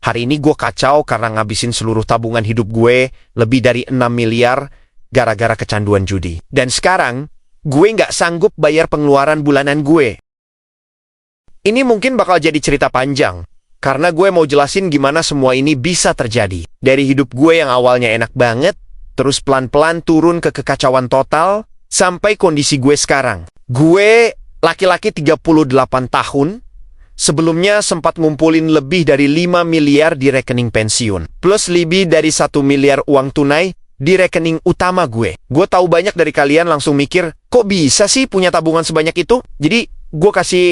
Hari ini gue kacau karena ngabisin seluruh tabungan hidup gue, lebih dari 6 miliar, gara-gara kecanduan judi. Dan sekarang, gue nggak sanggup bayar pengeluaran bulanan gue. Ini mungkin bakal jadi cerita panjang, karena gue mau jelasin gimana semua ini bisa terjadi. Dari hidup gue yang awalnya enak banget, terus pelan-pelan turun ke kekacauan total, sampai kondisi gue sekarang. Gue laki-laki 38 tahun, sebelumnya sempat ngumpulin lebih dari 5 miliar di rekening pensiun. Plus lebih dari 1 miliar uang tunai di rekening utama gue. Gue tahu banyak dari kalian langsung mikir, kok bisa sih punya tabungan sebanyak itu? Jadi, gue kasih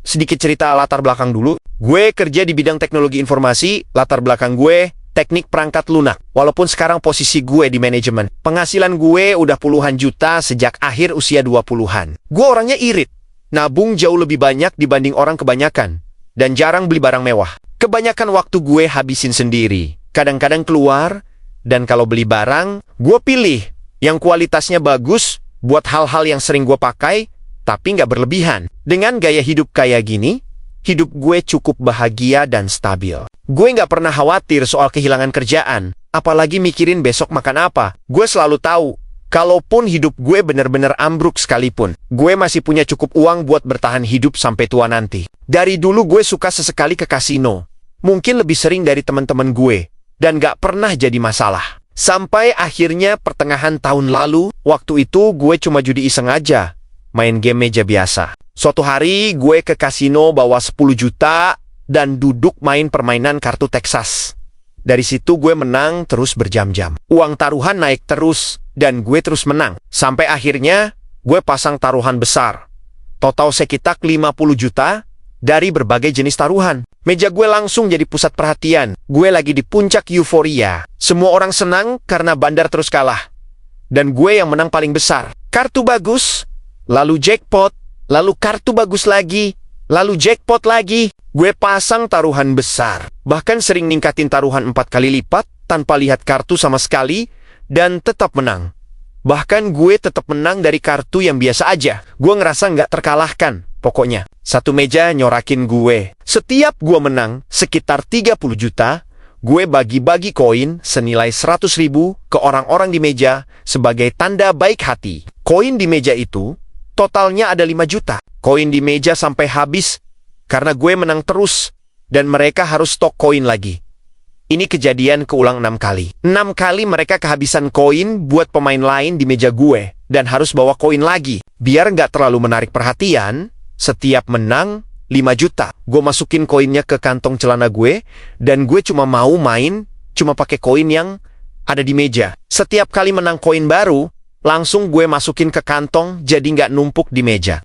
sedikit cerita latar belakang dulu. Gue kerja di bidang teknologi informasi, latar belakang gue teknik perangkat lunak. Walaupun sekarang posisi gue di manajemen, penghasilan gue udah puluhan juta sejak akhir usia 20-an. Gue orangnya irit. Nabung jauh lebih banyak dibanding orang kebanyakan. Dan jarang beli barang mewah. Kebanyakan waktu gue habisin sendiri. Kadang-kadang keluar. Dan kalau beli barang, gue pilih yang kualitasnya bagus buat hal-hal yang sering gue pakai, tapi nggak berlebihan. Dengan gaya hidup kayak gini, hidup gue cukup bahagia dan stabil. Gue nggak pernah khawatir soal kehilangan kerjaan. Apalagi mikirin besok makan apa. Gue selalu tahu. Kalaupun hidup gue benar-benar ambruk sekalipun, gue masih punya cukup uang buat bertahan hidup sampai tua nanti. Dari dulu gue suka sesekali ke kasino. Mungkin lebih sering dari teman-teman gue. Dan gak pernah jadi masalah. Sampai akhirnya pertengahan tahun lalu, waktu itu gue cuma judi iseng aja. Main game meja biasa. Suatu hari gue ke kasino bawa 10 juta dan duduk main permainan kartu Texas. Dari situ gue menang terus berjam-jam. Uang taruhan naik terus. Dan gue terus menang. Sampai akhirnya, gue pasang taruhan besar. Total sekitar 50 juta dari berbagai jenis taruhan. Meja gue langsung jadi pusat perhatian. Gue lagi di puncak euforia. Semua orang senang karena bandar terus kalah. Dan gue yang menang paling besar. Kartu bagus, lalu jackpot, lalu kartu bagus lagi, lalu jackpot lagi. Gue pasang taruhan besar. Bahkan sering ningkatin taruhan 4 kali lipat tanpa lihat kartu sama sekali. Dan tetap menang. Bahkan gue tetap menang dari kartu yang biasa aja. Gue ngerasa nggak terkalahkan. Pokoknya, satu meja nyorakin gue. Setiap gue menang sekitar 30 juta, gue bagi-bagi koin senilai 100 ribu ke orang-orang di meja sebagai tanda baik hati. Koin di meja itu totalnya ada 5 juta. Koin di meja sampai habis karena gue menang terus dan mereka harus stok koin lagi. Ini kejadian keulang 6 kali. 6 kali mereka kehabisan koin buat pemain lain di meja gue. Dan harus bawa koin lagi. Biar nggak terlalu menarik perhatian, setiap menang 5 juta. Gue masukin koinnya ke kantong celana gue. Dan gue cuma mau main, cuma pakai koin yang ada di meja. Setiap kali menang koin baru, langsung gue masukin ke kantong jadi nggak numpuk di meja.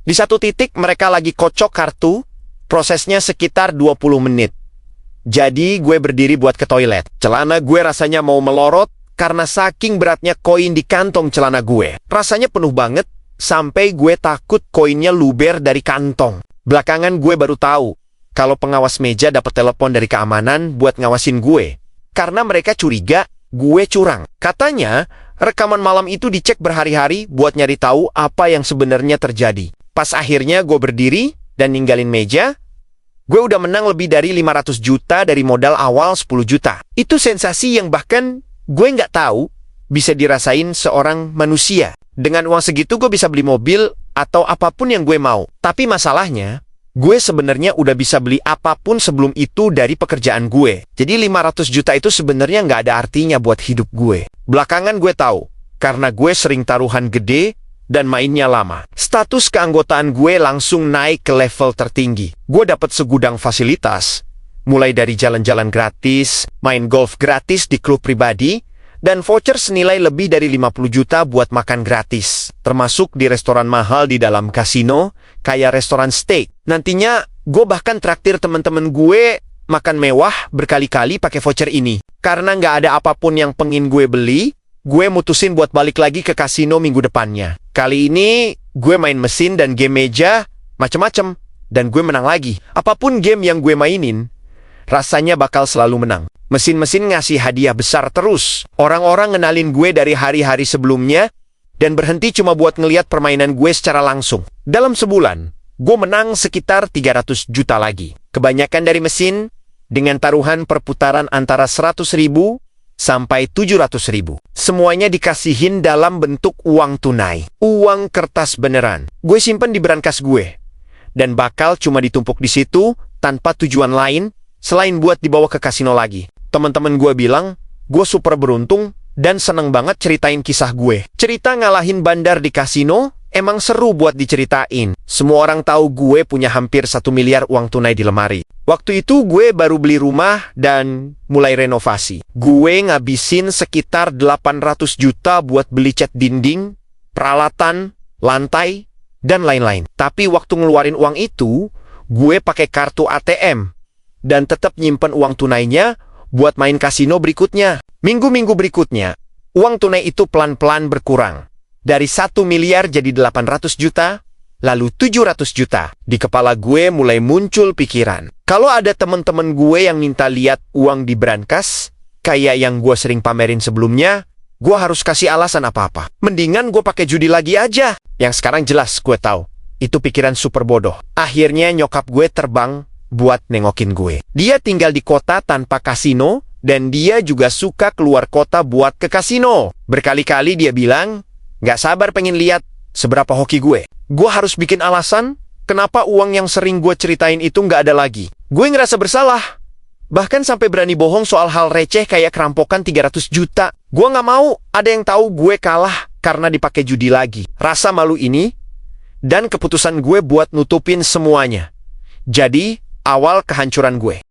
Di satu titik mereka lagi kocok kartu, prosesnya sekitar 20 menit. Jadi gue berdiri buat ke toilet. Celana gue rasanya mau melorot karena saking beratnya koin di kantong celana gue. Rasanya penuh banget sampai gue takut koinnya luber dari kantong. Belakangan gue baru tahu kalau pengawas meja dapat telepon dari keamanan buat ngawasin gue. Karena mereka curiga gue curang. Katanya rekaman malam itu dicek berhari-hari buat nyari tahu apa yang sebenarnya terjadi. Pas akhirnya gue berdiri dan ninggalin meja, gue udah menang lebih dari 500 juta dari modal awal 10 juta. Itu sensasi yang bahkan gue nggak tahu bisa dirasain seorang manusia. Dengan uang segitu gue bisa beli mobil atau apapun yang gue mau. Tapi masalahnya, gue sebenarnya udah bisa beli apapun sebelum itu dari pekerjaan gue. Jadi 500 juta itu sebenarnya nggak ada artinya buat hidup gue. Belakangan gue tahu, karena gue sering taruhan gede, dan mainnya lama. Status keanggotaan gue langsung naik ke level tertinggi. Gue dapat segudang fasilitas, mulai dari jalan-jalan gratis, main golf gratis di klub pribadi, dan voucher senilai lebih dari 50 juta buat makan gratis. Termasuk di restoran mahal di dalam kasino, kayak restoran steak. Nantinya, gue bahkan traktir teman-teman gue makan mewah berkali-kali pakai voucher ini. Karena nggak ada apapun yang pengen gue beli, gue mutusin buat balik lagi ke kasino minggu depannya. Kali ini, gue main mesin dan game meja, macem-macem. Dan gue menang lagi. Apapun game yang gue mainin, rasanya bakal selalu menang. Mesin-mesin ngasih hadiah besar terus. Orang-orang ngenalin gue dari hari-hari sebelumnya, dan berhenti cuma buat ngeliat permainan gue secara langsung. Dalam sebulan, gue menang sekitar 300 juta lagi. Kebanyakan dari mesin, dengan taruhan perputaran antara 100.000 sampai 700.000. Semuanya dikasihin dalam bentuk uang tunai. Uang kertas beneran. Gue simpen di brankas gue. Dan bakal cuma ditumpuk di situ tanpa tujuan lain selain buat dibawa ke kasino lagi. Teman-teman gue bilang, gue super beruntung dan seneng banget ceritain kisah gue. Cerita ngalahin bandar di kasino emang seru buat diceritain. Semua orang tahu gue punya hampir 1 miliar uang tunai di lemari. Waktu itu gue baru beli rumah dan mulai renovasi. Gue ngabisin sekitar 800 juta buat beli cat dinding, peralatan, lantai, dan lain-lain. Tapi waktu ngeluarin uang itu, gue pakai kartu ATM dan tetap nyimpen uang tunainya buat main kasino berikutnya. Minggu-minggu berikutnya, uang tunai itu pelan-pelan berkurang. Dari 1 miliar jadi 800 juta, lalu 700 juta. Di kepala gue mulai muncul pikiran. Kalau ada teman-teman gue yang minta lihat uang di brankas, kayak yang gue sering pamerin sebelumnya, gue harus kasih alasan apa-apa. Mendingan gue pakai judi lagi aja. Yang sekarang jelas gue tahu, itu pikiran super bodoh. Akhirnya nyokap gue terbang buat nengokin gue. Dia tinggal di kota tanpa kasino, dan dia juga suka keluar kota buat ke kasino. Berkali-kali dia bilang, gak sabar pengen lihat seberapa hoki gue. Gue harus bikin alasan kenapa uang yang sering gue ceritain itu nggak ada lagi. Gue ngerasa bersalah. Bahkan sampai berani bohong soal hal receh kayak kerampokan 300 juta. Gue nggak mau ada yang tahu gue kalah karena dipakai judi lagi. Rasa malu ini dan keputusan gue buat nutupin semuanya. Jadi, awal kehancuran gue.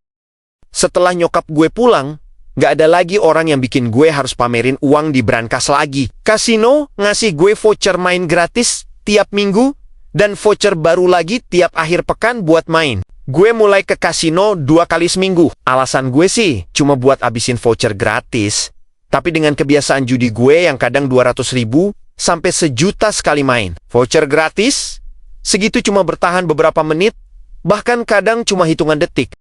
Setelah nyokap gue pulang, nggak ada lagi orang yang bikin gue harus pamerin uang di brankas lagi. Kasino ngasih gue voucher main gratis tiap minggu, dan voucher baru lagi tiap akhir pekan buat main. Gue mulai ke kasino 2 kali seminggu. Alasan gue sih cuma buat abisin voucher gratis. Tapi dengan kebiasaan judi gue yang kadang 200.000 sampai 1 juta sekali main. Voucher gratis, segitu cuma bertahan beberapa menit, bahkan kadang cuma hitungan detik.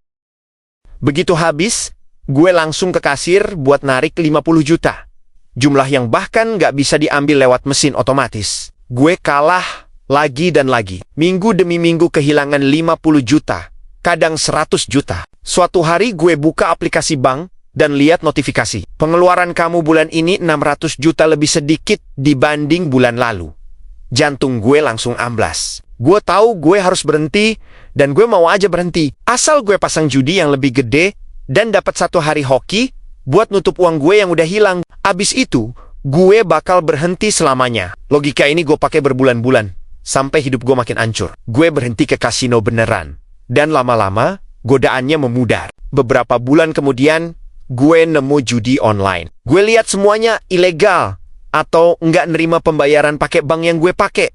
Begitu habis, gue langsung ke kasir buat narik 50 juta. Jumlah yang bahkan nggak bisa diambil lewat mesin otomatis. Gue kalah lagi dan lagi. Minggu demi minggu kehilangan 50 juta, kadang 100 juta. Suatu hari gue buka aplikasi bank dan lihat notifikasi. Pengeluaran kamu bulan ini 600 juta lebih sedikit dibanding bulan lalu. Jantung gue langsung amblas. Gue tahu gue harus berhenti dan gue mau aja berhenti. Asal gue pasang judi yang lebih gede dan dapat 1 hari hoki buat nutup uang gue yang udah hilang. Abis itu, gue bakal berhenti selamanya. Logika ini gue pakai berbulan-bulan, sampai hidup gue makin hancur. Gue berhenti ke kasino beneran. Dan lama-lama, godaannya memudar. Beberapa bulan kemudian, gue nemu judi online. Gue lihat semuanya ilegal, atau nggak nerima pembayaran pakai bank yang gue pakai.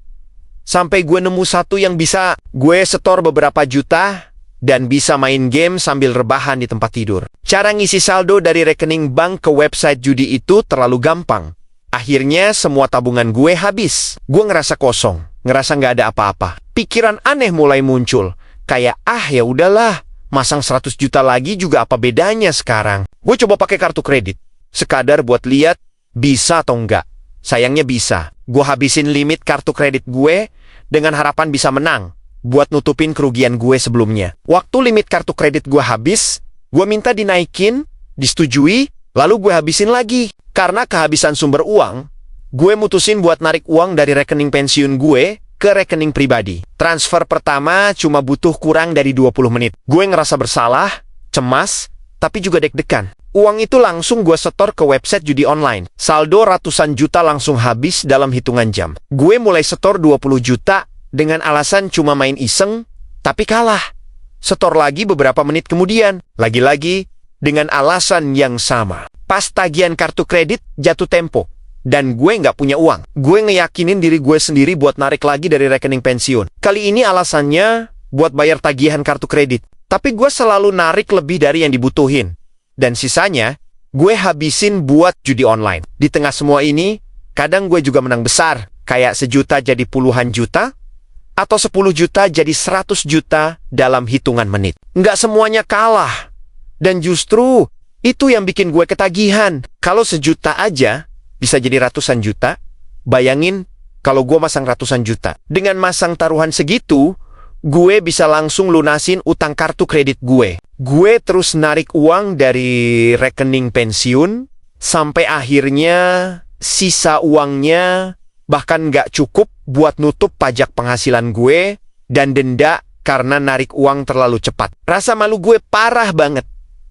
Sampai gue nemu satu yang bisa gue setor beberapa juta, dan bisa main game sambil rebahan di tempat tidur. Cara ngisi saldo dari rekening bank ke website judi itu terlalu gampang. Akhirnya semua tabungan gue habis. Gue ngerasa kosong, ngerasa nggak ada apa-apa. Pikiran aneh mulai muncul. Kayak ya udahlah, masang 100 juta lagi juga apa bedanya sekarang. Gue coba pakai kartu kredit, sekadar buat lihat bisa atau enggak. Sayangnya bisa. Gue habisin limit kartu kredit gue dengan harapan bisa menang buat nutupin kerugian gue sebelumnya. Waktu limit kartu kredit gue habis, gue minta dinaikin, disetujui, lalu gue habisin lagi. Karena kehabisan sumber uang, gue mutusin buat narik uang dari rekening pensiun gue ke rekening pribadi. Transfer pertama cuma butuh kurang dari 20 menit. Gue ngerasa bersalah, cemas, tapi juga deg-degan. Uang itu langsung gue setor ke website judi online. Saldo ratusan juta langsung habis dalam hitungan jam. Gue mulai setor 20 juta dengan alasan cuma main iseng, tapi kalah. Setor lagi beberapa menit kemudian, lagi-lagi dengan alasan yang sama. Pas tagihan kartu kredit jatuh tempo, dan gue nggak punya uang. Gue ngeyakinin diri gue sendiri buat narik lagi dari rekening pensiun. Kali ini alasannya buat bayar tagihan kartu kredit. Tapi gue selalu narik lebih dari yang dibutuhin. Dan sisanya, gue habisin buat judi online. Di tengah semua ini, kadang gue juga menang besar. Kayak 1 juta jadi puluhan juta, atau 10 juta jadi 100 juta dalam hitungan menit. Nggak semuanya kalah. Dan justru itu yang bikin gue ketagihan. Kalau 1 juta aja bisa jadi ratusan juta, bayangin kalau gue masang ratusan juta. Dengan masang taruhan segitu, gue bisa langsung lunasin utang kartu kredit gue. Gue terus narik uang dari rekening pensiun, sampai akhirnya sisa uangnya bahkan nggak cukup buat nutup pajak penghasilan gue dan denda karena narik uang terlalu cepat. Rasa malu gue parah banget.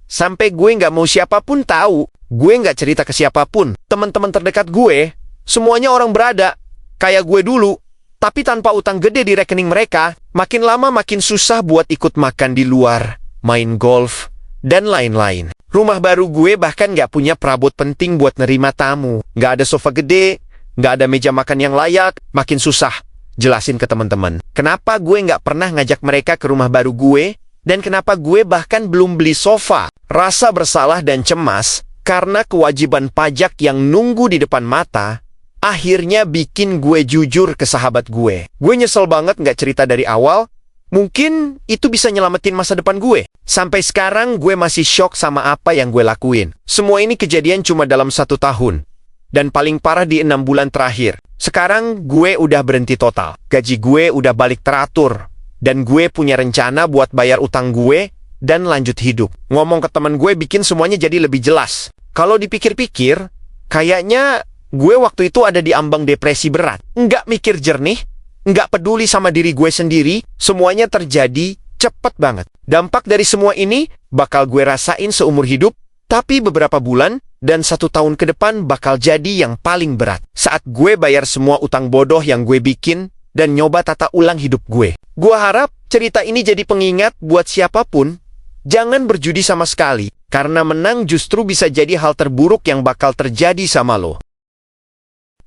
Sampai gue nggak mau siapapun tahu. Gue nggak cerita ke siapapun. Teman-teman terdekat gue, semuanya orang berada, kayak gue dulu. Tapi tanpa utang gede di rekening mereka, makin lama makin susah buat ikut makan di luar, main golf, dan lain-lain. Rumah baru gue bahkan nggak punya perabot penting buat nerima tamu. Nggak ada sofa gede, nggak ada meja makan yang layak, makin susah jelasin ke teman-teman. Kenapa gue nggak pernah ngajak mereka ke rumah baru gue, dan kenapa gue bahkan belum beli sofa. Rasa bersalah dan cemas karena kewajiban pajak yang nunggu di depan mata, akhirnya bikin gue jujur ke sahabat gue. Gue nyesel banget nggak cerita dari awal. Mungkin itu bisa nyelamatin masa depan gue. Sampai sekarang gue masih shock sama apa yang gue lakuin. Semua ini kejadian cuma dalam 1 tahun. Dan paling parah di 6 bulan terakhir. Sekarang gue udah berhenti total. Gaji gue udah balik teratur. Dan gue punya rencana buat bayar utang gue dan lanjut hidup. Ngomong ke teman gue bikin semuanya jadi lebih jelas. Kalau dipikir-pikir, kayaknya gue waktu itu ada di ambang depresi berat. Nggak mikir jernih, nggak peduli sama diri gue sendiri, semuanya terjadi cepet banget. Dampak dari semua ini bakal gue rasain seumur hidup, tapi beberapa bulan dan 1 tahun ke depan bakal jadi yang paling berat. Saat gue bayar semua utang bodoh yang gue bikin dan nyoba tata ulang hidup gue. Gue harap cerita ini jadi pengingat buat siapapun, jangan berjudi sama sekali. Karena menang justru bisa jadi hal terburuk yang bakal terjadi sama lo.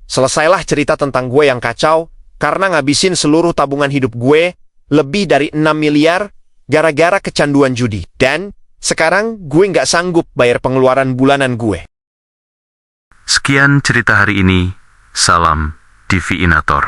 Selesailah cerita tentang gue yang kacau, karena ngabisin seluruh tabungan hidup gue, lebih dari 6 miliar, gara-gara kecanduan judi. Dan sekarang gue nggak sanggup bayar pengeluaran bulanan gue. Sekian cerita hari ini. Salam Divinator.